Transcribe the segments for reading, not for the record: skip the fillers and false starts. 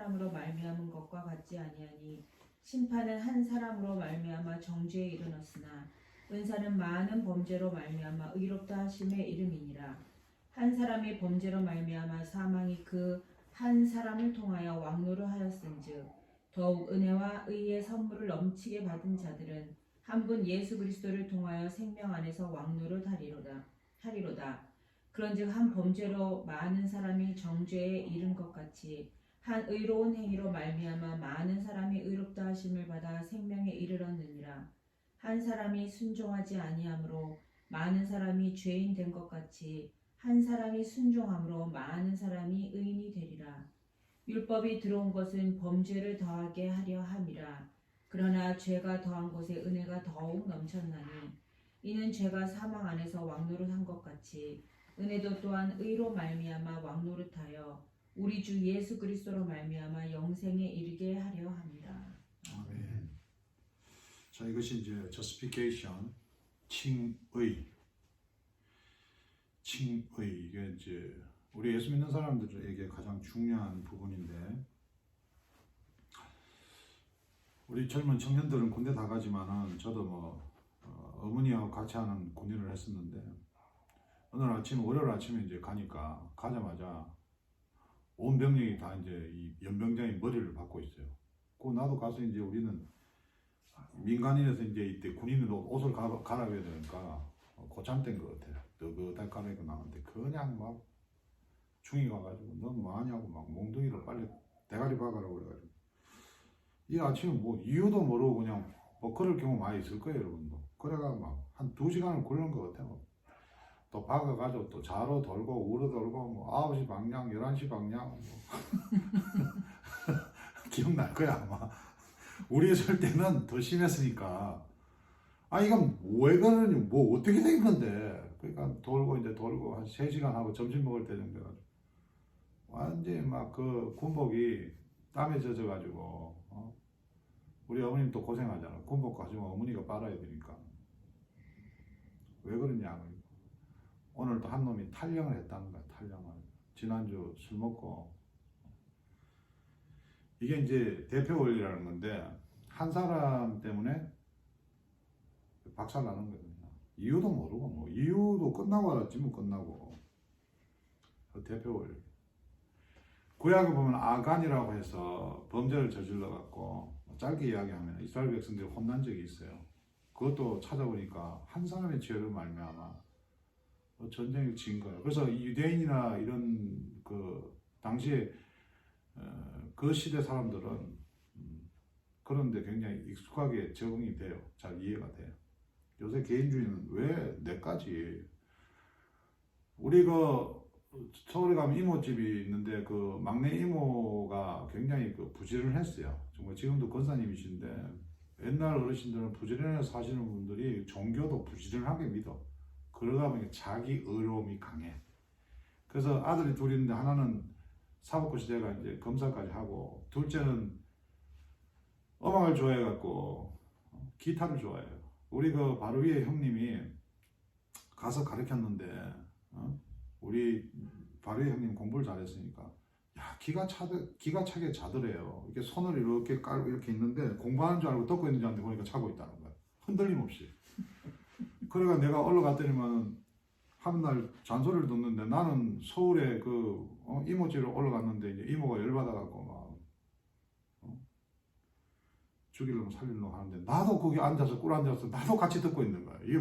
사람으로 말미암은 것과 같지 아니하니 심판은 한 사람으로 말미암아 정죄에 이르렀으나 은사는 많은 범죄로 말미암아 의롭다 하심의 이름이니라. 한 사람이 범죄로 말미암아 사망이 그 한 사람을 통하여 왕노를 하였은즉 더욱 은혜와 의의 선물을 넘치게 받은 자들은 한 분 예수 그리스도를 통하여 생명 안에서 왕노를 하리로다. 그런즉 한 범죄로 많은 사람이 정죄에 이른 것 같이 한 의로운 행위로 말미암아 많은 사람이 의롭다 하심을 받아 생명에 이르렀느니라. 한 사람이 순종하지 아니함으로 많은 사람이 죄인 된 것 같이 한 사람이 순종함으로 많은 사람이 의인이 되리라. 율법이 들어온 것은 범죄를 더하게 하려 함이라. 그러나 죄가 더한 곳에 은혜가 더욱 넘쳤나니 이는 죄가 사망 안에서 왕노릇한 것 같이 은혜도 또한 의로 말미암아 왕노릇하여 우리 주 예수 그리스도로 말미암아 영생에 이르게 하려 함이라. 아멘. 자, 이것이 이제 justification, 칭의 이게 이제 우리 예수 믿는 사람들에게 가장 중요한 부분인데, 우리 젊은 청년들은 군대 다 가지만은 저도 어머니하고 같이 하는 군인을 했었는데, 어느 아침 월요일 아침에 이제 가자마자 온 병력이 다 이제 이 연병장의 머리를 받고 있어요. 그 나도 가서 이제 우리는 민간인에서 이제 이때 군인으로 옷을 갈아입어야 되니까 고참된 것 같아요. 너그달 갈아입고 나왔는데 그냥 막 중이 가가지고 너 뭐하냐고 막 몽둥이로 빨리 대가리 박으라고 그래가지고, 이 아침에 뭐 이유도 모르고 그냥 그럴 경우 많이 있을 거예요, 여러분도. 그래가 막 한 2시간을 굴른 것 같아요. 또 박아가지고 또 좌로 돌고 우로 돌고 9시 방향 11시 방향 기억날 거야 아마. 우리 있을 때는 더 심했으니까 이건 왜 그러니 뭐 어떻게 된 건데. 그러니까 돌고 한 3시간 하고 점심 먹을 때 정도 돼가지고 완전히 막 그 군복이 땀에 젖어가지고 우리 어머님 또 고생하잖아. 군복 가지고 어머니가 빨아야 되니까. 왜 그러냐, 오늘 또 한 놈이 탈영을 했다는 거야. 탈영을 지난주 술 먹고. 이게 이제 대표 원리라는 건데, 한 사람 때문에 박살 나는 거예요. 이유도 모르고 이유도 끝나고 알았지 끝나고. 대표 원리. 구약에 보면 아간이라고 해서 범죄를 저질러 갖고 짧게 이야기하면 이스라엘 백성들이 혼난 적이 있어요. 그것도 찾아보니까 한 사람의 죄로 말미암아 전쟁을 진 거예요. 그래서 유대인이나 이런 그 당시에 그 시대 사람들은 그런데 굉장히 익숙하게 적응이 돼요. 잘 이해가 돼요. 요새 개인주의는 왜 내까지. 우리 서울에 가면 이모집이 있는데 그 막내 이모가 굉장히 부지런했어요. 정말 지금도 권사님이신데, 옛날 어르신들은 부지런해서 사시는 분들이 종교도 부지런하게 믿어. 그러다 보니까 자기 의로움이 강해. 그래서 아들이 둘이 있는데 하나는 사법고시대가 이제 검사까지 하고, 둘째는 음악을 좋아해갖고 기타를 좋아해요. 우리 바로 위에 형님이 가서 가르쳤는데, 우리 바로 위에 형님 공부를 잘했으니까 기가 차게 자더래요. 이렇게 손을 이렇게 깔고 이렇게 있는데 공부하는 줄 알고 덮고 있는 줄 알았는데 보니까 자고 있다는 거야. 흔들림 없이. 그러니까 내가 올라갔더니만 한 날 잔소리를 듣는데, 나는 서울에 이모집으로 올라갔는데 이제 이모가 열받아갖고 막 죽이려고 살리려고 하는데, 나도 거기 앉아서 꿀 앉아서 나도 같이 듣고 있는 거야. 이게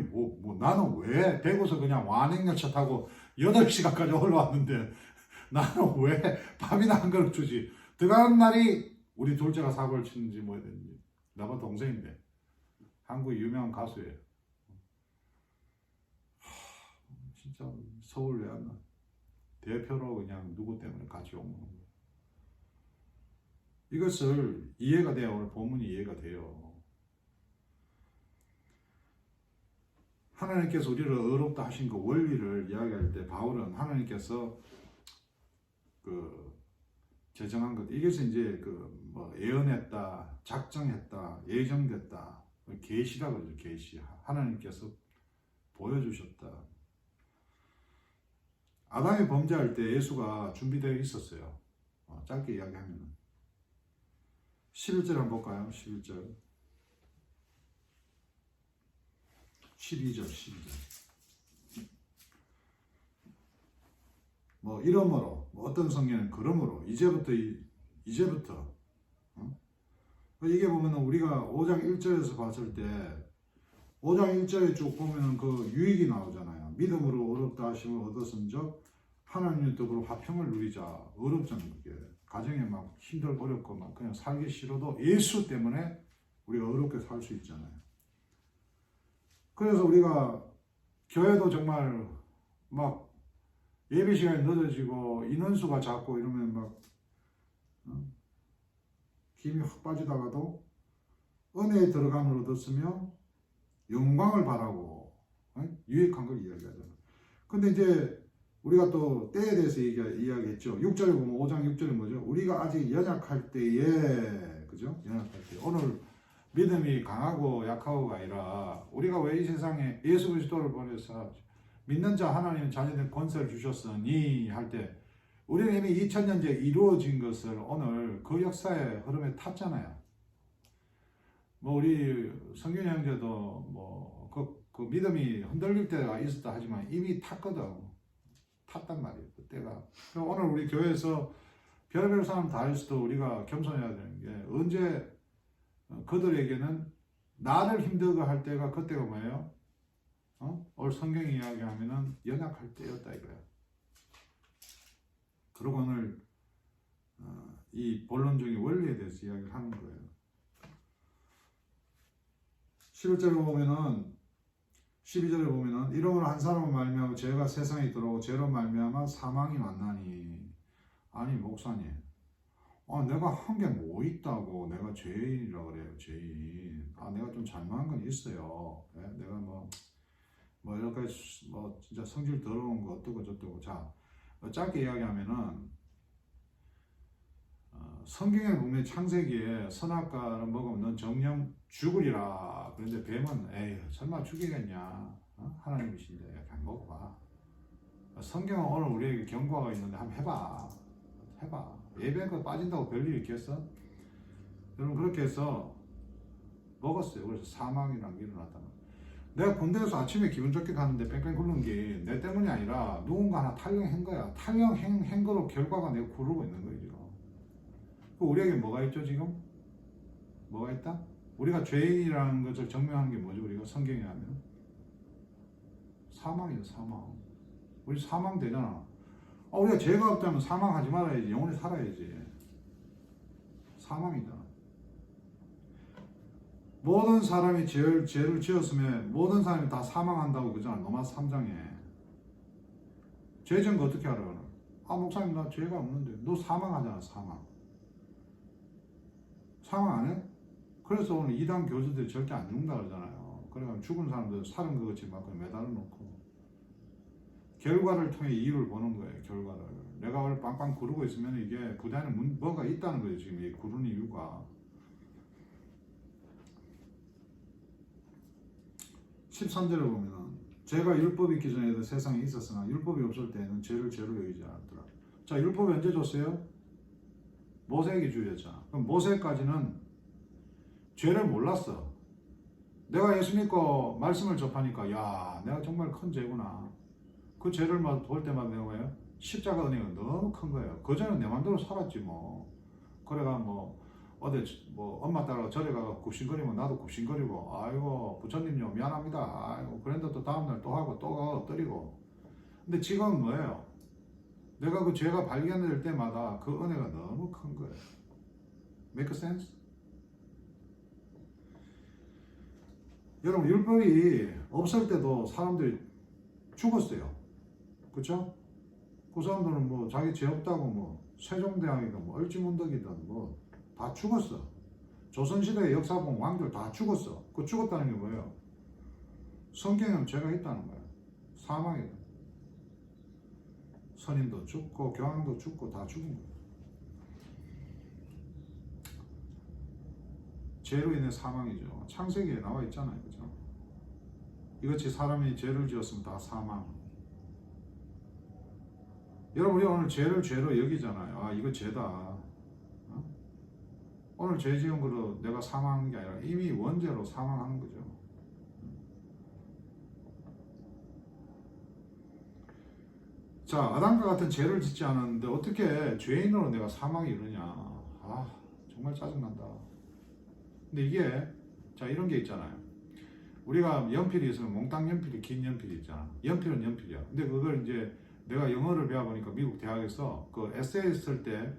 나는 왜 대구서 그냥 완행열차 타고 8시간까지 올라왔는데 나는 왜 밥이나 한 그릇 주지. 들어가는 날이 우리 둘째가 사고를 치는지 뭐 했는지. 나보다 동생인데 한국의 유명한 가수예요. 진짜 서울 외환나 대표로 그냥 누구 때문에 같이 온 거예요. 이것을 이해가 돼야 오늘 본문이 이해가 돼요. 하나님께서 우리를 의롭다 하신 그 원리를 이야기할 때 바울은 하나님께서 제정한 것, 이것이 이제 예언했다, 작정했다, 예정됐다, 계시라 그러죠. 계시. 하나님께서 보여주셨다. 아담이 범죄할 때 예수가 준비되어 있었어요. 짧게 이야기하면 11절 한번 볼까요? 11절. 12절. 뭐 이러므로 뭐 어떤 성경은 그러므로 이제부터 이게 보면은 우리가 5장 1절에서 봤을 때 5장 1절에 쭉 보면은 그 유익이 나오잖아요. 믿음으로 어렵다 하심을 얻었은즉 하나님의 뜻으로 화평을 누리자. 어렵잖아요. 그게 가정에 막 힘들고 어렵고 막 그냥 살기 싫어도 예수 때문에 우리가 어렵게 살 수 있잖아요. 그래서 우리가 교회도 정말 막 예배 시간이 늦어지고 인원수가 작고 이러면 막 힘이 확 빠지다가도 은혜에 들어감을 얻었으며 영광을 바라고 유익한 걸 이야기하잖아요. 근데 이제 우리가 또 때에 대해서 이야기했죠. 6절에 보면 5장 6절에 뭐죠? 우리가 아직 연약할 때에 그죠? 연약할 때 오늘 믿음이 강하고 약하고가 아니라 우리가 왜 이 세상에 예수 그리스도를 보내서 믿는 자 하나님 자녀들 권세를 주셨으니 할 때 우리는 이미 2000년째 이루어진 것을 오늘 그 역사의 흐름에 탔잖아요. 뭐 우리 성균이 형제도 뭐 그 믿음이 흔들릴 때가 있었다 하지만 이미 탔거든. 탔단 말이에요. 그때가. 오늘 우리 교회에서 별의별 사람 다 있어도 우리가 겸손해야 되는 게 언제 그들에게는 나를 힘들게 할 때가 그때가 뭐예요? 오늘 성경 이야기하면은 연약할 때였다 이거야. 그리고 오늘 이 본론적인 원리에 대해서 이야기를 하는 거예요. 11절에 보면은 12절에 보면은 이러므로 한 사람을 말미암아 죄가 세상에 들어오고 죄로 말미암아 사망이 만나니. 아니 목사님, 내가 한 게 뭐 있다고 내가 죄인이라 그래요. 죄인. 내가 좀 잘못한 건 있어요. 내가 뭐 이렇게 뭐 진짜 성질 더러운 거 어떠고 저떠고. 자, 짧게 이야기하면은 성경에 보면 창세기에 선악과를 먹으면 넌 정령 죽으리라. 그런데 뱀은 에이 설마 죽이겠냐? 하나님이신데 그냥 먹어봐. 성경은 오늘 우리에게 경고가 있는데 한번 해봐. 예배가 빠진다고 별일 있겠어? 여러분 그렇게 해서 먹었어요. 그래서 사망이라는 게 일어났다. 내가 군대에서 아침에 기분 좋게 가는데 뺑뺑 굴른 게 내 때문이 아니라 누군가 하나 탈령한 거야. 탈령한 거로 결과가 내가 구르고 있는 거예요 지금. 우리에게 뭐가 있죠 지금? 뭐가 있다? 우리가 죄인이라는 것을 증명하는 게 뭐죠? 우리가 성경에 하면 사망이죠. 사망. 우리 사망 되잖아. 우리가 죄가 없다면 사망하지 말아야지. 영원히 살아야지. 사망이잖아. 모든 사람이 죄를 지었으면 모든 사람이 다 사망한다고 그러잖아. 로마서 3장에. 죄 지은 거 어떻게 알아? 목사님 나 죄가 없는데. 너 사망하잖아. 사망 안 해? 그래서 오늘 이단 교주들이 절대 안 죽는다 그러잖아요. 그러니까 죽은 사람들 살은 그것이 막 매달아 놓고 결과를 통해 이유를 보는 거예요. 결과를. 내가 오늘 빵빵 구르고 있으면 이게 부대에는 뭐가 있다는 거예요. 지금 이 구르는 이유가. 13절에 보면은 죄가 율법이 있기 전에도 세상에 있었으나 율법이 없을 때에는 죄를 죄로 여기지 않았더라. 자, 율법이 언제 줬어요? 모세에게 주셨잖아. 그럼 모세까지는 죄를 몰랐어. 내가 예수 믿고 말씀을 접하니까 야 내가 정말 큰 죄구나. 그 죄를 볼 때마다 내가 뭐예요? 십자가 은혜가 너무 큰 거예요. 그전에 내 맘대로 살았지 뭐. 그래가 뭐 어디 뭐 엄마 따라 절에 가서 굽신거리면 나도 굽신거리고 아이고 부처님요 미안합니다. 아이고 그런데 또 다음날 또 하고 또 가고 엎드리고. 근데 지금은 뭐예요? 내가 그 죄가 발견될 때마다 그 은혜가 너무 큰 거예요. Make sense? 여러분 율법이 없을 때도 사람들이 죽었어요. 그쵸? 그 사람들은 뭐 자기 죄 없다고 뭐 세종대왕이든 뭐 얼지문덕이든 뭐 다 죽었어. 조선시대의 역사 보면 왕들 다 죽었어. 그 죽었다는 게 뭐예요? 성경에는 죄가 있다는 거예요. 사망이다. 선인도 죽고 교황도 죽고 다 죽은 거예요. 죄로 인해 사망이죠. 창세기에 나와 있잖아요. 그죠? 이같이 사람이 죄를 지었으면 다 사망. 여러분 우리 오늘 죄를 죄로 여기잖아요. 이거 죄다. 오늘 죄 지은 거로 내가 사망한 게 아니라 이미 원죄로 사망한 거죠. 자, 아담과 같은 죄를 짓지 않았는데 어떻게 죄인으로 내가 사망에 이르냐. 아, 정말 짜증난다. 근데 이게, 자, 이런 게 있잖아요. 우리가 연필이 있으면 몽땅 연필이, 긴 연필이 있잖아. 연필은 연필이야. 근데 그걸 이제 내가 영어를 배워보니까 미국 대학에서 그 에세이 쓸 때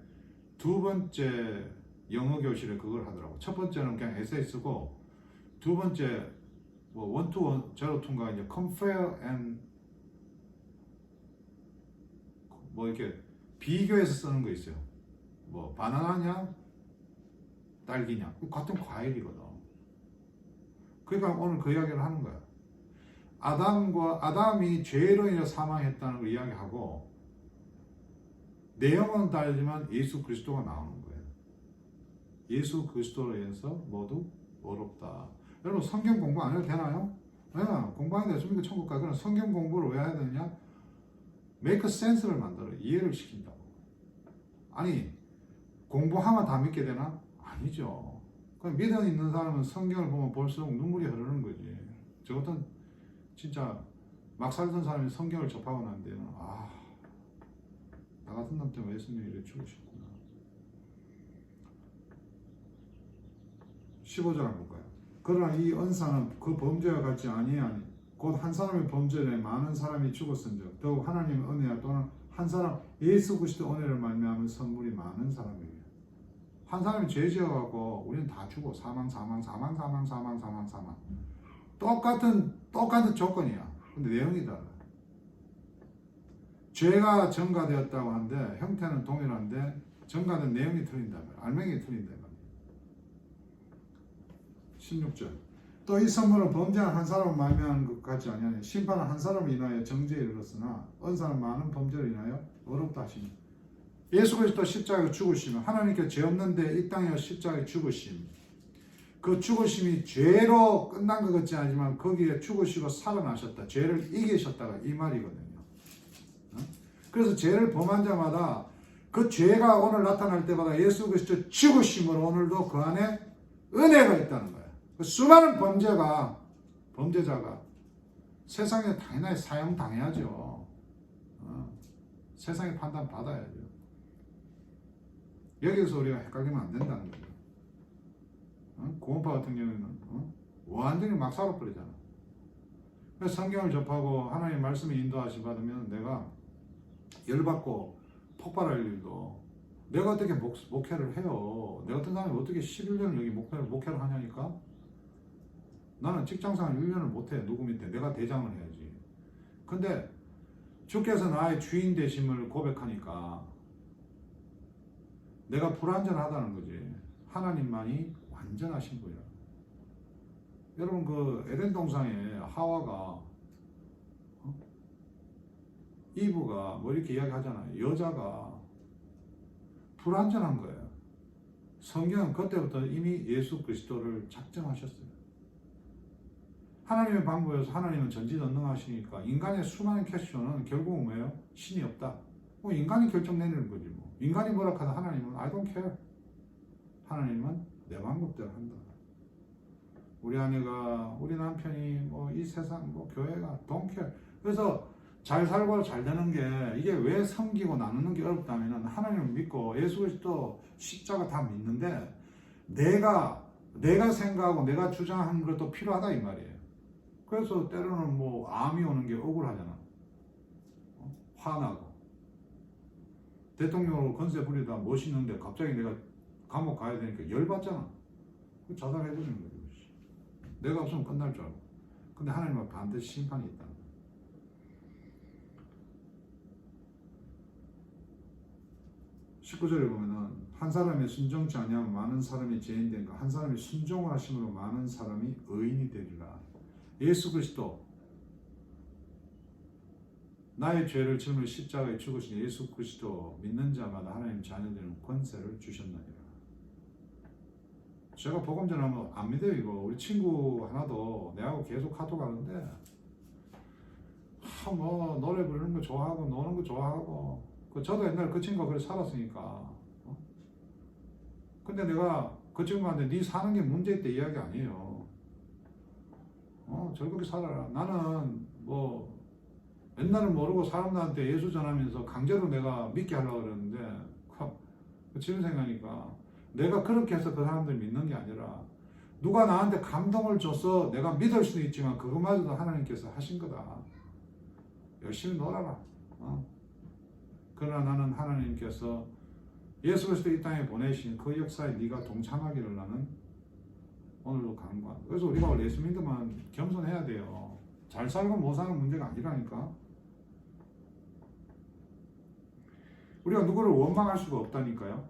두 번째 영어 교실에 그걸 하더라고. 첫 번째는 그냥 에세이 쓰고, 두 번째 뭐 원투 제로투인가 이제 compare and 뭐 이렇게 비교해서 쓰는 거 있어요. 뭐 바나나냐 딸기냐 같은 과일이거든. 그러니까 오늘 그 이야기를 하는 거야. 아담이 죄로 인해 사망했다는 걸 이야기하고, 내용은 다르지만 예수 그리스도가 나오는 거예요. 예수 그리스도로 인해서 모두 어렵다. 여러분 성경 공부 안 해도 되나요? 네, 공부 안 해도 됩니까? 천국 가기. 그럼 성경 공부를 왜 해야 되느냐? make sense를 만들어 이해를 시킨다고. 아니 공부하면 다 믿게 되나? 아니죠. 그럼 믿음 있는 사람은 성경을 보면 볼수록 눈물이 흐르는 거지. 저 같은 진짜 막 살던 사람이 성경을 접하고 난 데는 나 같은 놈 때문에 예수님이 이래 죽으셨구나. 15절 한번 볼까요? 그러나 이 언사는 그 범죄와 같지 아니하니 곧 한 사람의 범죄에 많은 사람이 죽었은즉 더욱 하나님의 은혜와 또는 한 사람 예수 그리스도 은혜를 말미암은 선물이 많은 사람에게. 한 사람이 죄 지어갖고 우리는 다 죽어. 사망. 똑같은 조건이야. 근데 내용이 달라. 죄가 전가되었다고 하는데 형태는 동일한데 전가된 내용이 틀린다. 알맹이 틀린다. 16절. 또 이 선물은 범죄한 한 사람을 말미암은 것 같지 아니하니 심판은 한 사람을 인하여 정죄에 이르렀으나 언사는 많은 범죄를 인하여 어렵다 하시니. 예수 그리스도 십자가에 죽으시면 하나님께 죄 없는데 이 땅에 십자가에 죽으심. 그 죽으심이 죄로 끝난 것 같지 않지만 거기에 죽으시고 살아나셨다. 죄를 이기셨다가 이 말이거든요. 그래서 죄를 범한 자마다 그 죄가 오늘 나타날 때마다 예수 그리스도 죽으심으로 오늘도 그 안에 은혜가 있다는 거예요. 그 수많은 범죄자가 세상에 당연히 사형당해야죠. 세상의 판단 받아야죠. 여기서 우리가 헷갈리면 안 된다는 거죠. 구원파 같은 경우에는 완전히 막 살아버리잖아. 그래서 성경을 접하고 하나님의 말씀에 인도하시 받으면 내가 열받고 폭발할 일도, 내가 어떻게 목회를 해요. 내가 어떤 사람이 어떻게 11년을 여기 목회를 하냐니까. 나는 직장생활 1년을 못해. 누구 밑에 내가 대장을 해야지. 근데 주께서 나의 주인 되심을 고백하니까 내가 불완전하다는 거지. 하나님만이 완전하신 거야. 여러분 그 에덴 동산에 하와가 이브가 뭐 이렇게 이야기하잖아요. 여자가 불완전한 거예요. 성경은 그때부터 이미 예수 그리스도를 작정하셨어요. 하나님의 방법에서 하나님은 전지전능하시니까 인간의 수많은 퀘스천은 결국은 뭐예요? 신이 없다. 뭐 인간이 결정 내리는 거지 뭐. 인간이 뭐라 하다 하나님은 I don't care. 하나님은 내 방법대로 한다. 우리 아내가, 우리 남편이, 뭐 이 세상, 뭐 교회가 don't care. 그래서 잘 살고 잘 되는 게 이게 왜 섬기고 나누는 게 어렵다면 하나님을 믿고 예수 그리스도 십자가 다 믿는데 내가 생각하고 내가 주장하는 것도 필요하다 이 말이에요. 그래서 때로는 뭐 암이 오는 게 억울하잖아. 화나고 대통령으로 건세 부리다 멋있는데 갑자기 내가 감옥 가야 되니까 열받잖아. 자살해버리는 거죠. 내가 없으면 끝날 줄 알고. 근데 하나님은 반드시 심판이 있다. 19절에 보면은 한 사람이 순종치 아니하면 많은 사람이 죄인 된가 한 사람이 순종을 하심으로 많은 사람이 의인이 되리라. 예수 그리스도 나의 죄를 짊을 십자가에 죽으신 예수 그리스도 믿는 자마다 하나님 자녀되는 권세를 주셨느니라. 제가 복음 전하면 안 믿어요 이거. 우리 친구 하나도 내하고 계속 카톡 하는데 뭐 노래 부르는 거 좋아하고 노는 거 좋아하고 저도 옛날에 그 친구가 그래 살았으니까 근데 내가 그 친구한테 네 사는 게 문제 있다 이야기 아니에요. 즐겁게 살아라. 나는 뭐 옛날은 모르고 사람들한테 예수 전하면서 강제로 내가 믿게 하려고 그러는데 지금 생각하니까 내가 그렇게 해서 그 사람들 믿는 게 아니라 누가 나한테 감동을 줘서 내가 믿을 수도 있지만 그것마저도 하나님께서 하신 거다. 열심히 놀아라. 그러나 나는 하나님께서 예수 그리스도 이 땅에 보내신 그 역사에 네가 동참하기를 나는 오늘도 간구한다. 그래서 우리가 원래 예수 믿으면 겸손해야 돼요. 잘 살고 못 사는 문제가 아니라니까. 우리가 누구를 원망할 수가 없다니까요.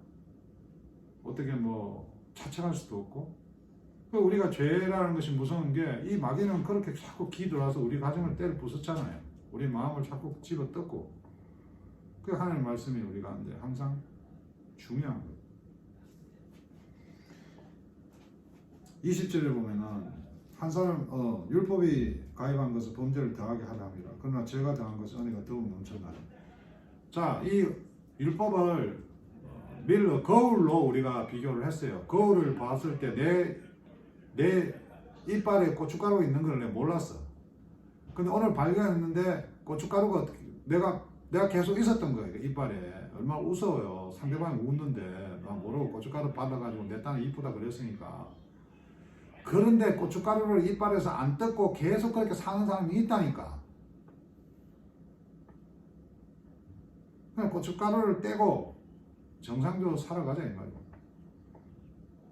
어떻게 뭐 자책할 수도 없고. 우리가 죄라는 것이 무서운 게 이 마귀는 그렇게 자꾸 기들어와서 우리 가정을 때려 부쉈잖아요. 우리 마음을 자꾸 집어 뜯고. 그 하나님 말씀이 우리 가운데 항상 중요한 거예요. 20절에 보면은 한 사람 율법이 가입한 것은 범죄를 더하게 하려 함이라. 그러나 죄가 더한 것은 은혜가 더욱 넘쳐나요. 자, 이 율법을 거울로 우리가 비교를 했어요. 거울을 봤을 때 내 이빨에 고춧가루가 있는 걸 내가 몰랐어. 근데 오늘 발견했는데 고춧가루가 내가 계속 있었던 거예요. 이빨에. 얼마나 무서워요. 상대방이 웃는데 나 모르고 고춧가루 발라가지고 내 딴에 이쁘다 그랬으니까. 그런데 고춧가루를 이빨에서 안 뜯고 계속 그렇게 사는 사람이 있다니까. 그냥 고춧가루를 떼고 정상적으로 살아가자 이 말이야.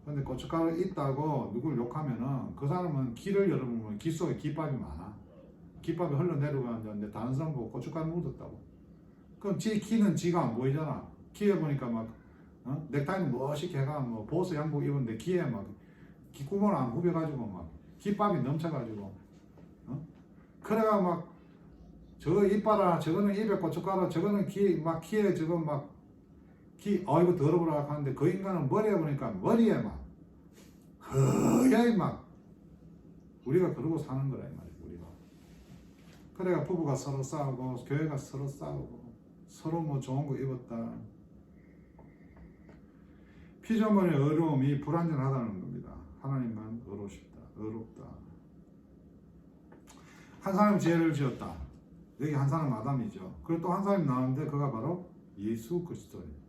근데 고춧가루 있다고 누굴 욕하면은 그 사람은 귀를 열어보면 귀 속에 깃밥이 많아. 깃밥이 흘러내려가는데 다른 사람 보고 고춧가루 묻었다고. 그럼 지 귀는 지가 안 보이잖아. 귀에 보니까 막 넥타이는 멋있게 해가 뭐 보스 양복 입었는데 귀에 막 귓구멍을 안 후벼가지고 막 깃밥이 넘쳐가지고 그래가 막 저 이빨아 저거는 입에 고춧가루 저거는 귀에 저거 막 이거 더러워라 하는데 그 인간은 머리에 보니까 머리에 막 허야이 막 우리가 그러고 사는 거라 이 말이야. 우리가 그래가 부부가 서로 싸우고 교회가 서로 싸우고 서로 뭐 좋은 거 입었다. 피조물의 어려움이 불완전하다는 겁니다. 하나님만 의롭다. 한 사람이 죄를 지었다. 여기 한 사람 아담이죠. 그리고 또 한 사람이 나오는데 그가 바로 예수 그리스도예요.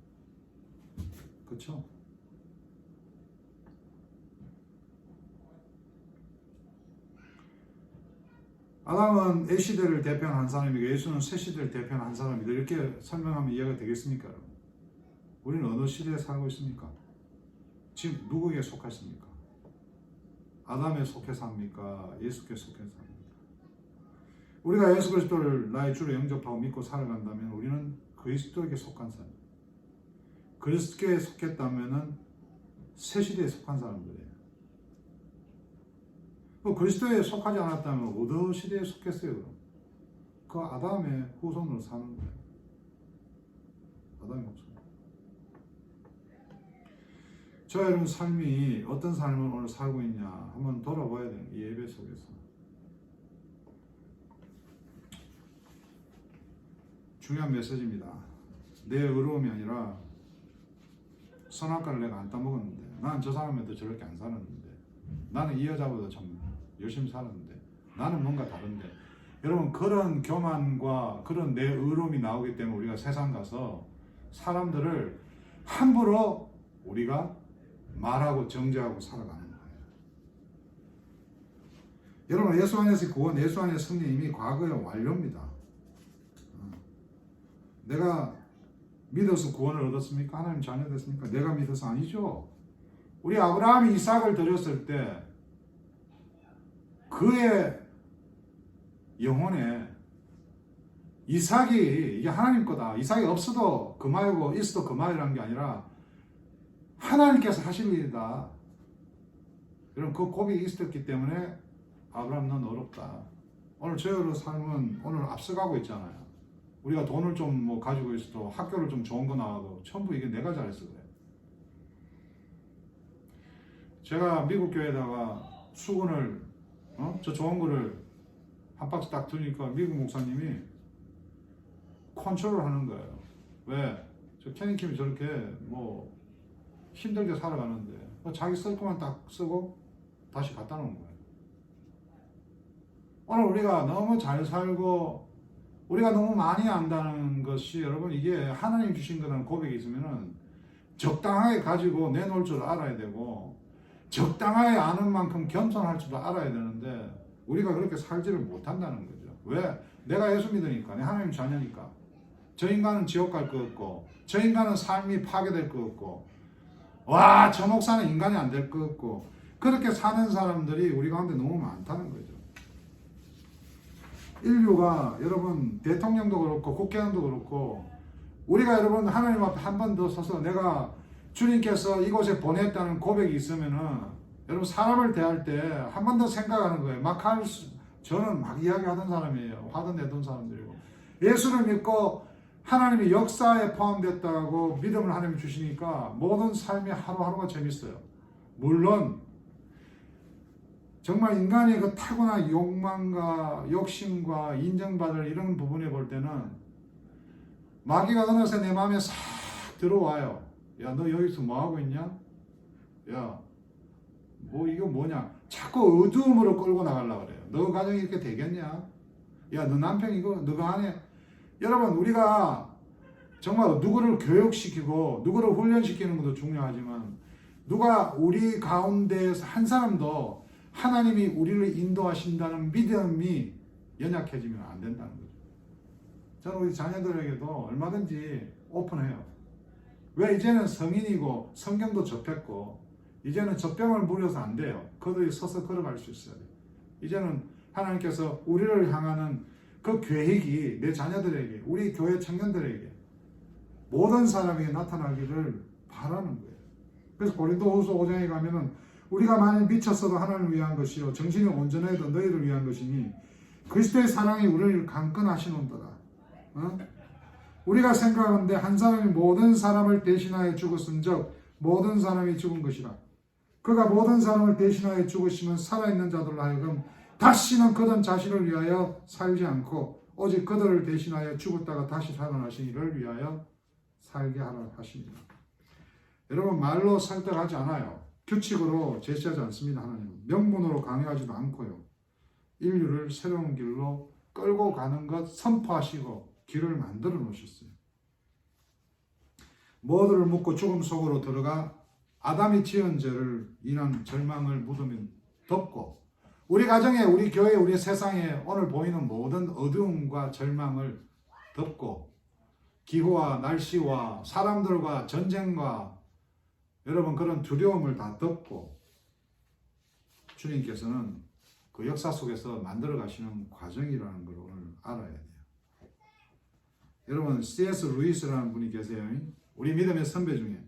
그렇죠? 아담은 A시대를 대표하는 한 사람이고 예수는 새시대를 대표하는 한 사람이다. 이렇게 설명하면 이해가 되겠습니까? 우리는 어느 시대에 살고 있습니까? 지금 누구에게 속하십니까? 아담에 속해 삽니까? 예수께 속해 삽니까? 우리가 예수 그리스도를 나의 주로 영접하고 믿고 살아간다면 우리는 그리스도에게 속한 사람. 그리스도에 속했다면은 새 시대에 속한 사람들이에요. 그리스도에 속하지 않았다면 어느 시대에 속했어요? 그럼? 그 아담의 후손으로 사는 거예요. 아담의 후손. 저 여러분 삶이 어떤 삶을 오늘 살고 있냐 한번 돌아봐야 돼요. 이 예배 속에서. 중요한 메시지입니다. 내 의로움이 아니라 선악과를 내가 안 따먹었는데 나는 저 사람한테 저렇게 안 살았는데 나는 이 여자보다 참 열심히 살았는데 나는 뭔가 다른데 여러분 그런 교만과 그런 내 의로움이 나오기 때문에 우리가 세상 가서 사람들을 함부로 우리가 말하고 정죄하고 살아가는 거예요. 여러분 예수 안에서 구원, 예수 안에서 승리 이미 과거의 완료입니다. 내가 믿어서 구원을 얻었습니까? 하나님 자녀 됐습니까? 내가 믿어서 아니죠. 우리 아브라함이 이삭을 드렸을 때 그의 영혼에 이삭이 이게 하나님 거다. 이삭이 없어도 그마이고 있어도 그마이라는 게 아니라 하나님께서 하실 일이다. 여러분 그 고백이 있었기 때문에 아브라함 넌 어렵다. 오늘 저희의 삶은 오늘 앞서가고 있잖아요. 우리가 돈을 좀 뭐 가지고 있어도 학교를 좀 좋은 거 나와도 전부 이게 내가 잘해서 그래. 제가 미국 교회에다가 수건을 저 좋은 거를 한 박스 딱 두니까 미국 목사님이 컨트롤 하는 거예요. 왜? 저 케니킴이 저렇게 뭐 힘들게 살아가는데 자기 쓸 것만 딱 쓰고 다시 갖다 놓은 거예요. 오늘 우리가 너무 잘 살고 우리가 너무 많이 안다는 것이 여러분 이게 하나님 주신 거라는 고백이 있으면은 적당하게 가지고 내놓을 줄 알아야 되고 적당하게 아는 만큼 겸손할 줄도 알아야 되는데 우리가 그렇게 살지를 못한다는 거죠. 왜? 내가 예수 믿으니까, 내 하나님 자녀니까. 저 인간은 지옥 갈 것 같고, 저 인간은 삶이 파괴될 것 같고, 와, 저 목사는 인간이 안 될 것 같고, 그렇게 사는 사람들이 우리 가운데 너무 많다는 거죠. 인류가 여러분 대통령도 그렇고 국회의원도 그렇고 우리가 여러분 하나님 앞에 한 번 더 서서 내가 주님께서 이곳에 보냈다는 고백이 있으면은 여러분 사람을 대할 때 한 번 더 생각하는 거예요. 저는 막 이야기하던 사람이에요. 화도 내던 사람들이고 예수를 믿고 하나님이 역사에 포함됐다고 믿음을 하나님이 주시니까 모든 삶이 하루하루가 재밌어요. 물론 정말 인간의 그 타고난 욕망과 욕심과 인정받을 이런 부분에 볼 때는 마귀가 어느새 내 마음에 싹 들어와요. 야, 너 여기서 뭐 하고 있냐? 야, 뭐 이거 뭐냐? 자꾸 어두움으로 끌고 나가려고 그래요. 너 가정이 이렇게 되겠냐? 야, 너 남편 이거 너가 안 해? 여러분 우리가 정말 누구를 교육시키고 누구를 훈련시키는 것도 중요하지만 누가 우리 가운데에서 한 사람도 하나님이 우리를 인도하신다는 믿음이 연약해지면 안 된다는 거죠. 저는 우리 자녀들에게도 얼마든지 오픈해요. 왜? 이제는 성인이고 성경도 접했고 이제는 젖병을 물려서 안 돼요. 그들이 서서 걸어갈 수 있어야 돼요. 이제는 하나님께서 우리를 향하는 그 계획이 내 자녀들에게, 우리 교회 청년들에게 모든 사람에게 나타나기를 바라는 거예요. 그래서 고린도후서 5장에 가면은 우리가 만일 미쳤어도 하나님을 위한 것이요 정신이 온전해도 너희를 위한 것이니 그리스도의 사랑이 우리를 강건하시는도다. 우리가 생각하는데 한 사람이 모든 사람을 대신하여 죽었은즉 모든 사람이 죽은 것이라. 그가 모든 사람을 대신하여 죽으시면 살아있는 자들로 하여금 다시는 그들 자신을 위하여 살지 않고 오직 그들을 대신하여 죽었다가 다시 살아나신 이를 위하여 살게 하라 하십니다. 여러분 말로 설득하지 않아요. 규칙으로 제시하지 않습니다. 하나님은 명분으로 강요하지도 않고요. 인류를 새로운 길로 끌고 가는 것 선포하시고 길을 만들어 놓으셨어요. 모두를 묻고 죽음 속으로 들어가 아담이 지은 죄를 인한 절망을 묻으면 덮고 우리 가정에, 우리 교회, 우리 세상에 오늘 보이는 모든 어두움과 절망을 덮고 기후와 날씨와 사람들과 전쟁과 여러분 그런 두려움을 다 덮고 주님께서는 그 역사 속에서 만들어 가시는 과정이라는 걸 오늘 알아야 돼요. 여러분 C.S. 루이스라는 분이 계세요. 우리 믿음의 선배 중에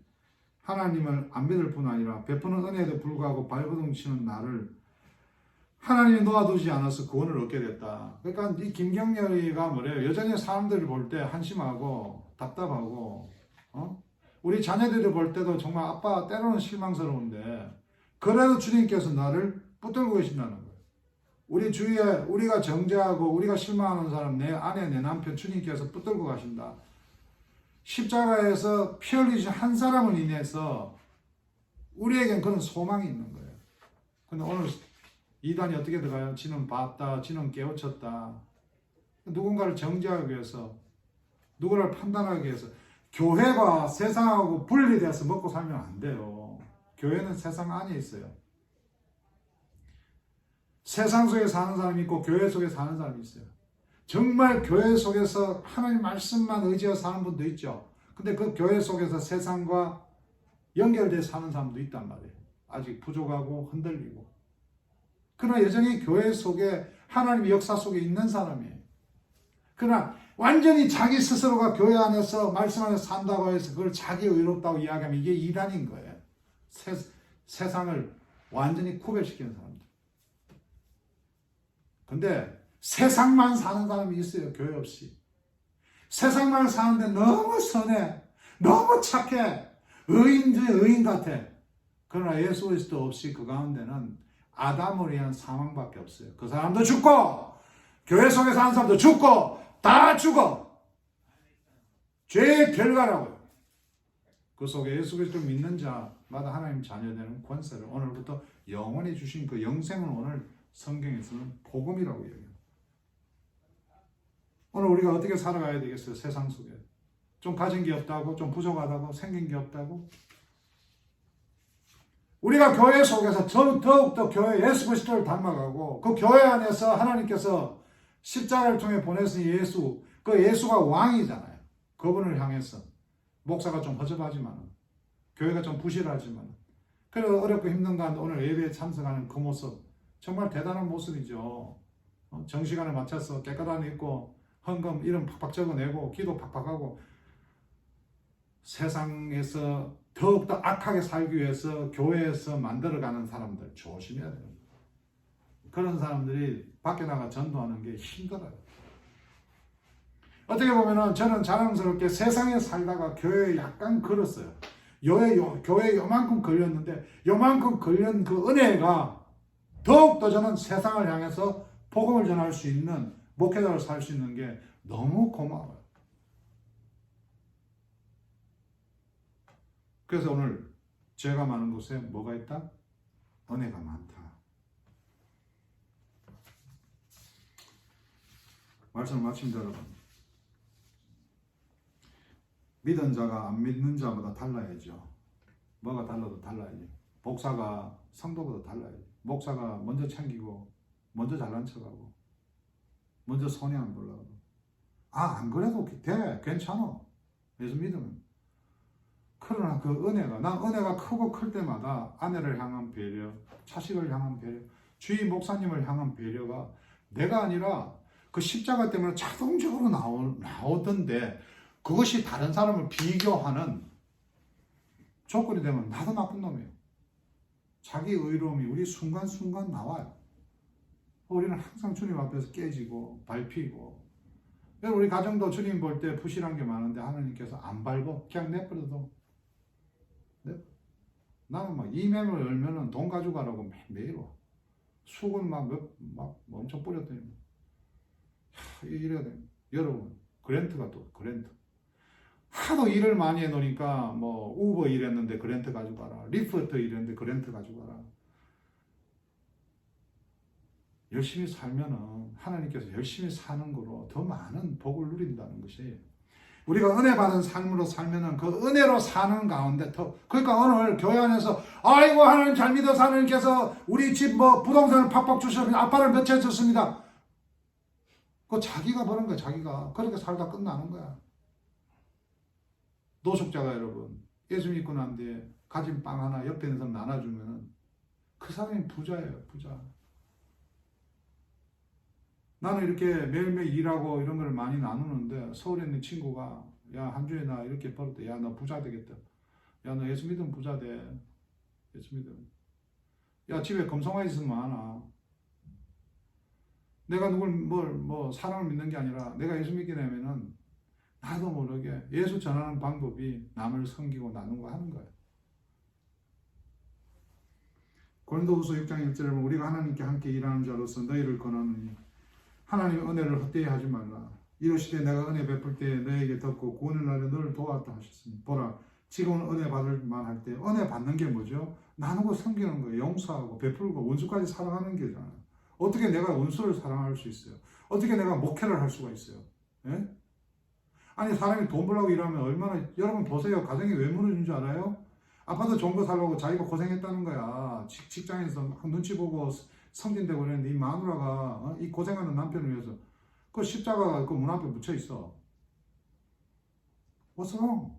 하나님을 안 믿을 뿐 아니라 베푸는 은혜에도 불구하고 발버둥 치는 나를 하나님이 놓아두지 않아서 구원을 얻게 됐다. 그러니까 이 김경렬이가 뭐래요? 여전히 사람들을 볼 때 한심하고 답답하고 우리 자녀들이 볼 때도 정말 아빠 때로는 실망스러운데 그래도 주님께서 나를 붙들고 계신다는 거예요. 우리 주위에 우리가 정죄하고 우리가 실망하는 사람, 내 아내, 내 남편 주님께서 붙들고 가신다. 십자가에서 피 흘리신 한 사람을 인해서 우리에겐 그런 소망이 있는 거예요. 근데 오늘 이단이 어떻게 들어가요? 지는 봤다, 지는 깨우쳤다. 누군가를 정죄하기 위해서, 누구를 판단하기 위해서 교회가 세상하고 분리돼서 먹고 살면 안 돼요. 교회는 세상 안에 있어요. 세상 속에 사는 사람이 있고 교회 속에 사는 사람이 있어요. 정말 교회 속에서 하나님 말씀만 의지하여 사는 분도 있죠. 근데 그 교회 속에서 세상과 연결돼 사는 사람도 있단 말이에요. 아직 부족하고 흔들리고. 그러나 여전히 교회 속에 하나님의 역사 속에 있는 사람이에요. 그러나 완전히 자기 스스로가 교회 안에서 말씀 안에서 산다고 해서 그걸 자기 의롭다고 이야기하면 이게 이단인 거예요. 세상을 완전히 구별시키는 사람들. 근데 세상만 사는 사람이 있어요. 교회 없이. 세상만 사는데 너무 선해. 너무 착해. 의인 중에 의인 같아. 그러나 예수 그리스도 없이 그 가운데는 아담을 위한 사망밖에 없어요. 그 사람도 죽고 교회 속에 사는 사람도 죽고 다 죽어. 죄의 결과라고요. 그 속에 예수 그리스도를 믿는 자 마다 하나님 자녀되는 권세를 오늘부터 영원히 주신 그 영생을 오늘 성경에서는 복음이라고 얘기해요. 오늘 우리가 어떻게 살아가야 되겠어요? 세상 속에 좀 가진 게 없다고, 좀 부족하다고, 생긴 게 없다고. 우리가 교회 속에서 더욱더 교회 예수 그리스도를 닮아가고 그 교회 안에서 하나님께서 십자가를 통해 보내신 예수, 그 예수가 왕이잖아요. 그분을 향해서 목사가 좀 허접하지만 교회가 좀 부실하지만 그래도 어렵고 힘든 가운데 오늘 예배에 참석하는 그 모습 정말 대단한 모습이죠. 정시간에 맞춰서 깨끗한 입고 헌금 이름 팍팍 적어내고 기도 팍팍 하고 세상에서 더욱더 악하게 살기 위해서 교회에서 만들어가는 사람들 조심해야 돼요. 그런 사람들이 밖에 나가 전도하는 게 힘들어요. 어떻게 보면은 저는 자랑스럽게 세상에 살다가 교회에 약간 걸었어요. 교회에 요만큼 걸렸는데 요만큼 걸린 그 은혜가 더욱더 저는 세상을 향해서 복음을 전할 수 있는 목회자로 살 수 있는 게 너무 고마워요. 그래서 오늘 죄가 많은 곳에 뭐가 있다? 은혜가 많다. 말씀을 마칩니다, 여러분. 믿은 자가 안 믿는 자보다 달라야죠. 뭐가 달라도 달라야지. 목사가 성도보다 달라야지. 목사가 먼저 챙기고 먼저 잘난 척하고 먼저 손해 안 보려고. 안 그래도 돼. 괜찮아. 예수 믿으면. 그러나 그 은혜가, 난 은혜가 크고 클 때마다 아내를 향한 배려, 자식을 향한 배려, 주위 목사님을 향한 배려가 내가 아니라 그 십자가 때문에 자동적으로 나오던데 그것이 다른 사람을 비교하는 조건이 되면 나도 나쁜 놈이에요. 자기 의로움이 우리 순간순간 나와요. 우리는 항상 주님 앞에서 깨지고 밟히고, 우리 가정도 주님 볼 때 부실한 게 많은데 하나님께서 안 밟어. 그냥 내버려둬. 나는 막 이맹을 열면은 돈 가져가라고 매일 와. 수건 막 엄청 뿌렸더니 이래야 돼. 여러분, 그랜트가 또 그랜트. 하도 일을 많이 해놓으니까 뭐 우버 일했는데 그랜트 가져가라. 리프트 일했는데 그랜트 가져가라. 열심히 살면은 하나님께서 열심히 사는 거로 더 많은 복을 누린다는 것이, 우리가 은혜 받은 삶으로 살면은 그 은혜로 사는 가운데 그러니까 오늘 교회 안에서 아이고 하나님 잘 믿어서 하나님께서 우리 집 뭐 부동산을 팍팍 주셨습니다. 아빠를 몇 채 줬습니다. 그거 자기가 버는 거야. 자기가 그렇게 살다 끝나는 거야. 노숙자가 여러분 예수 믿고 난 뒤에 가진 빵 하나 옆에 있는 사람 나눠주면은 그 사람이 부자예요. 부자. 나는 이렇게 매일매일 일하고 이런 걸 많이 나누는데 서울에 있는 친구가 야 한 주에 나 이렇게 벌었다. 야 너 부자 되겠다. 야 너 예수 믿으면 부자 돼. 예수 믿으면. 야 집에 금송아지 있으면 많아. 내가 누굴 사람을 믿는 게 아니라 내가 예수 믿게 되면은 나도 모르게 예수 전하는 방법이 남을 섬기고 나누고 하는 거예요. 고린도후서 6장 1절에 보면 우리가 하나님께 함께 일하는 자로서 너희를 권하노니 하나님의 은혜를 헛되이 하지 말라. 이르시되 내가 은혜 베풀 때에 너에게 덮고 구원의 날에 너를 도왔다 하셨으니 보라 지금은 은혜 받을 만할 때 은혜 받는 게 뭐죠? 나누고 섬기는 거예요. 용서하고 베풀고 원수까지 사랑하는 게잖아요. 어떻게 내가 원수를 사랑할 수 있어요? 어떻게 내가 목회를 할 수가 있어요? 예? 아니 사람이 돈 벌려고 일하면 얼마나, 여러분 보세요. 가정이 왜 무너진 줄 알아요? 아파트 좋은 거 살려고 자기가 고생했다는 거야. 직장에서 막 눈치 보고 섬긴다고 그랬는데 이 마누라가 이 고생하는 남편을 위해서 그 십자가가 그 문 앞에 묻혀 있어. What's wrong?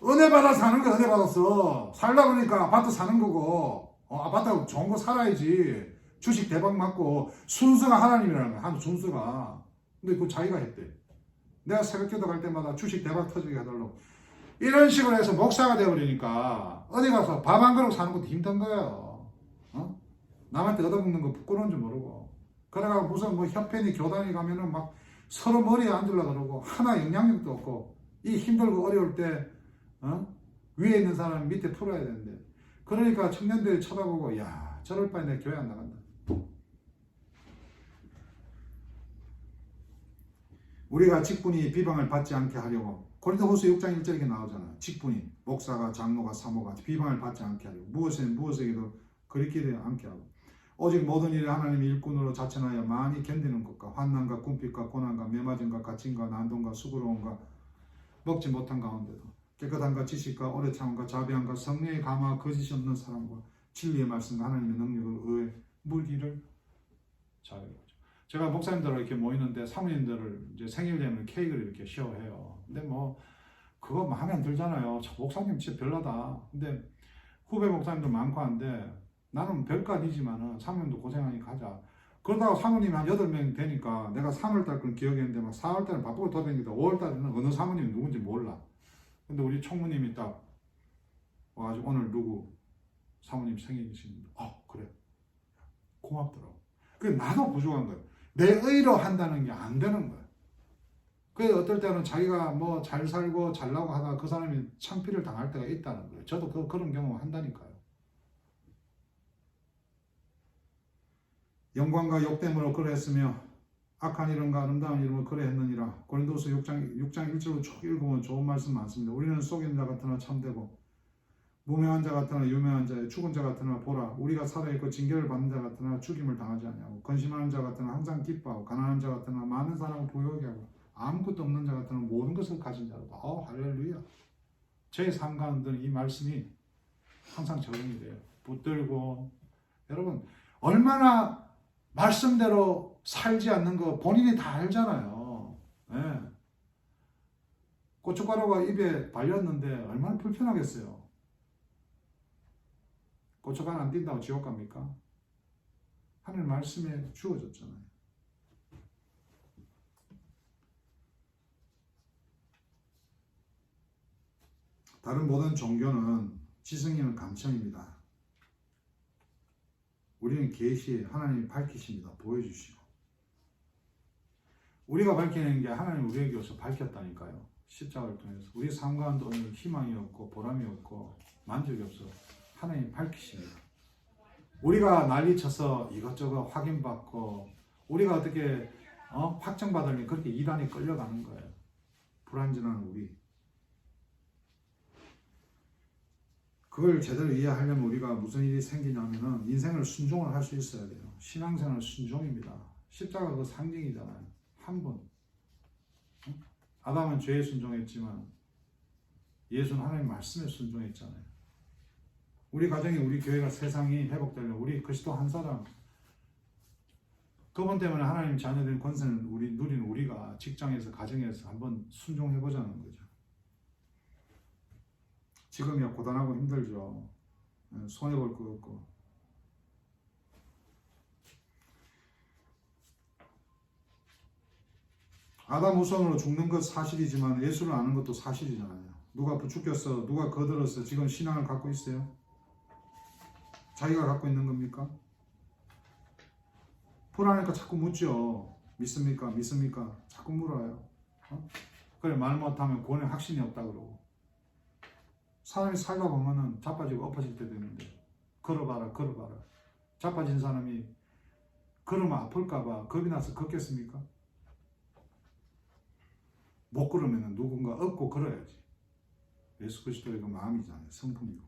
은혜 받아 사는 거야. 은혜 받았어. 살다 보니까 아파트 사는 거고, 아파트 좋은 거 살아야지. 주식 대박 맞고 순수가 하나님이라는 거야. 한 순수가. 근데 그거 자기가 했대. 내가 새벽 기도 갈 때마다 주식 대박 터지게 해달라고. 이런 식으로 해서 목사가 되어버리니까 어디 가서 밥 한 그릇 사는 것도 힘든 거예요. 남한테 얻어먹는 거 부끄러운 줄 모르고. 그래가 무슨 협회니 교단이 가면은 막 서로 머리에 앉으려고 그러고 하나 영향력도 없고, 이 힘들고 어려울 때 위에 있는 사람 밑에 풀어야 되는데, 그러니까 청년들이 쳐다보고 야 저럴 바에 내 교회 안 나간다. 우리가 직분이 비방을 받지 않게 하려고 고린도후서 6장 1절에 이렇게 나오잖아요. 직분이 목사가 장로가 사모가 비방을 받지 않게 하고 무엇에도 그리키지 않게 하고 오직 모든 일에 하나님의 일꾼으로 자천하여 많이 견디는 것과 환난과 궁핍과 고난과 매맞음과 갇힘과 난동과 수고로움과 먹지 못한 가운데도 깨끗함과 지식과 오래 참음과 자비함과 성령의 감화와 거짓이 없는 사람과 진리의 말씀과 하나님의 능력을 의해 물기를 잘해요. 제가 목사님들하고 이렇게 모이는데 사모님들을 이제 생일 되면 케이크를 이렇게 쉐어해요. 근데 뭐 그거 마음에 안 들잖아요. 저 목사님 진짜 별나다. 근데 후배 목사님도 많고 한데 나는 별거 아니지만은 사모님도 고생하니까 하자. 그러다가 사모님이 한 8명 되니까 내가 3월달 건 기억했는데 막 4월달은 바쁘고 돌아다니다 5월달에는 어느 사모님이 누군지 몰라. 근데 우리 총무님이 딱 와가지고 오늘 누구 사모님 생일이신데 그래 고맙더라고. 그래 나도 부족한 거예요. 내 의로 한다는 게 안 되는 거예요. 그래서 어떨 때는 자기가 뭐 잘 살고 잘나고 하다가 그 사람이 창피를 당할 때가 있다는 거예요. 저도 그런 경험 한다니까요. 영광과 욕됨으로 그러했으며 악한 이름과 아름다운 이름으로 그러했느니라. 고린도서 6장 1절로 쭉 읽으면 좋은 말씀 많습니다. 우리는 속이는 자 같으나 참되고 무명한 자 같으나 유명한 자에 죽은 자 같으나 보라 우리가 살아있고 징계를 받는 자 같으나 죽임을 당하지 아니하고 건심하는 자 같으나 항상 기뻐하고 가난한 자 같으나 많은 사람을 부유하게 하고 아무것도 없는 자 같으나 모든 것을 가진 자로다. 할렐루야. 제 삶 가운데는 이 말씀이 항상 적용이 돼요. 붙들고 여러분 얼마나 말씀대로 살지 않는 거 본인이 다 알잖아요. 네. 고춧가루가 입에 발렸는데 얼마나 불편하겠어요. 고춧가루 안 띈다고 지옥 갑니까? 하늘 말씀에 주어졌잖아요. 다른 모든 종교는 지성이는 감청입니다. 우리는 계시 하나님이 밝히십니다. 보여주시고 우리가 밝히는 게 하나님 우리에게서 밝혔다니까요. 십자가를 통해서 우리 삶 가운데 오늘 희망이 없고 보람이 없고 만족이 없어 하나님이 밝히십니다. 우리가 난리쳐서 이것저것 확인받고 우리가 어떻게 확정받으면 그렇게 이단에 끌려가는 거예요. 불완전한 우리. 그걸 제대로 이해하려면 우리가 무슨 일이 생기냐면은 인생을 순종을 할 수 있어야 돼요. 신앙생활 순종입니다. 십자가 그 상징이잖아요. 한 분. 아담은 죄에 순종했지만 예수는 하나님 말씀에 순종했잖아요. 우리 가정이 우리 교회가 세상이 회복되려면 우리 그리스도 한 사람 그분 때문에 하나님 자녀된 권세는 우리 누리는 우리가 직장에서 가정에서 한번 순종해보자는 거죠. 지금이야 고단하고 힘들죠. 손해볼 거 없고. 아담 후손으로 죽는 것 사실이지만 예수를 아는 것도 사실이잖아요. 누가 부추겼어, 누가 거들었어, 지금 신앙을 갖고 있어요? 자기가 갖고 있는 겁니까? 불안하니까 자꾸 묻죠. 믿습니까? 믿습니까? 자꾸 물어요. 그래 말 못하면 구원에 확신이 없다 그러고. 사람이 살다 보면은 자빠지고 엎어질 때 되는데 걸어봐라. 자빠진 사람이 걸으면 아플까봐 겁이 나서 걷겠습니까? 못 걸으면 누군가 업고 걸어야지. 예수 그리스도의 그 마음이잖아요. 성품이고.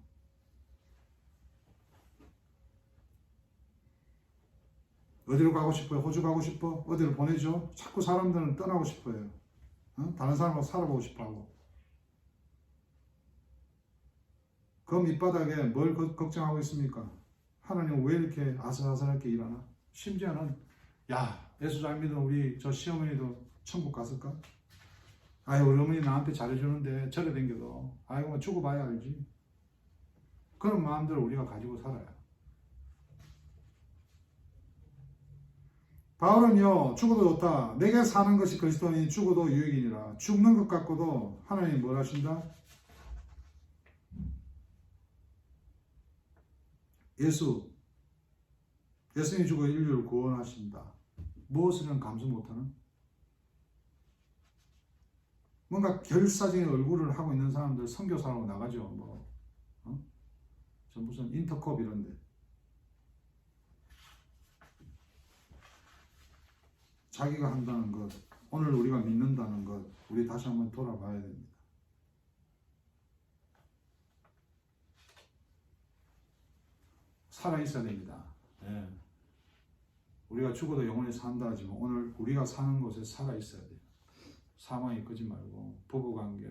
어디로 가고 싶어요? 호주 가고 싶어? 어디로 보내줘? 자꾸 사람들은 떠나고 싶어요. 다른 사람하고 살아보고 싶어하고. 그 밑바닥에 뭘 걱정하고 있습니까? 하나님 왜 이렇게 아슬아슬하게 일하나? 심지어는 예수 잘 믿은 우리 저 시어머니도 천국 갔을까? 우리 어머니 나한테 잘해주는데 절에 댕겨도 뭐 죽어봐야 알지. 그런 마음들을 우리가 가지고 살아요. 바울은요 죽어도 좋다. 내게 사는 것이 그리스도니 죽어도 유익이니라. 죽는 것 같고도 하나님이 뭘 하신다? 예수님이 죽어 인류를 구원하신다. 무엇을은 감수 못하는? 뭔가 결사적인 얼굴을 하고 있는 사람들 선교사로 나가죠. 저 무슨 인터컵 이런데. 자기가 한다는 것, 오늘 우리가 믿는다는 것, 우리 다시 한번 돌아봐야 됩니다. 살아 있어야 됩니다. 예. 우리가 죽어도 영원히 산다 하지만 오늘 우리가 사는 곳에 살아 있어야 돼요. 사망이 끄지 말고 부부관계,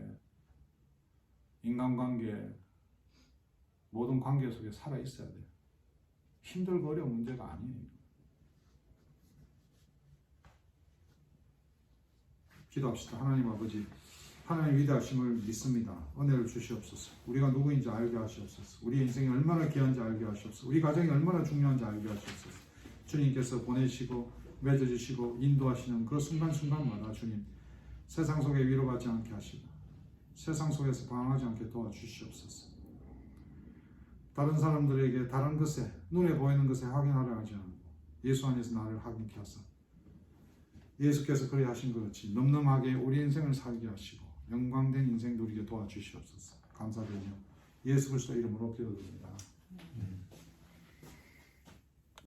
인간관계, 모든 관계 속에 살아 있어야 돼요. 힘들고 어려운 문제가 아니에요. 기도합시다. 하나님 아버지, 하나님 위대하심을 믿습니다. 은혜를 주시옵소서. 우리가 누구인지 알게 하시옵소서. 우리 인생이 얼마나 귀한지 알게 하시옵소서. 우리 가정이 얼마나 중요한지 알게 하시옵소서. 주님께서 보내시고 맺어주시고 인도하시는 그 순간순간마다 주님 세상 속에 위로받지 않게 하시고 세상 속에서 방황하지 않게 도와주시옵소서. 다른 사람들에게 다른 것에 눈에 보이는 것에 확인하려 하지 않고 예수 안에서 나를 확인케 하사 예수께서 그리 하신 것 같이 늠름하게 우리 인생을 살게 하시고 영광된 인생 누리게 도와주시옵소서. 감사드리며 예수 그리스도 이름으로 기도드립니다.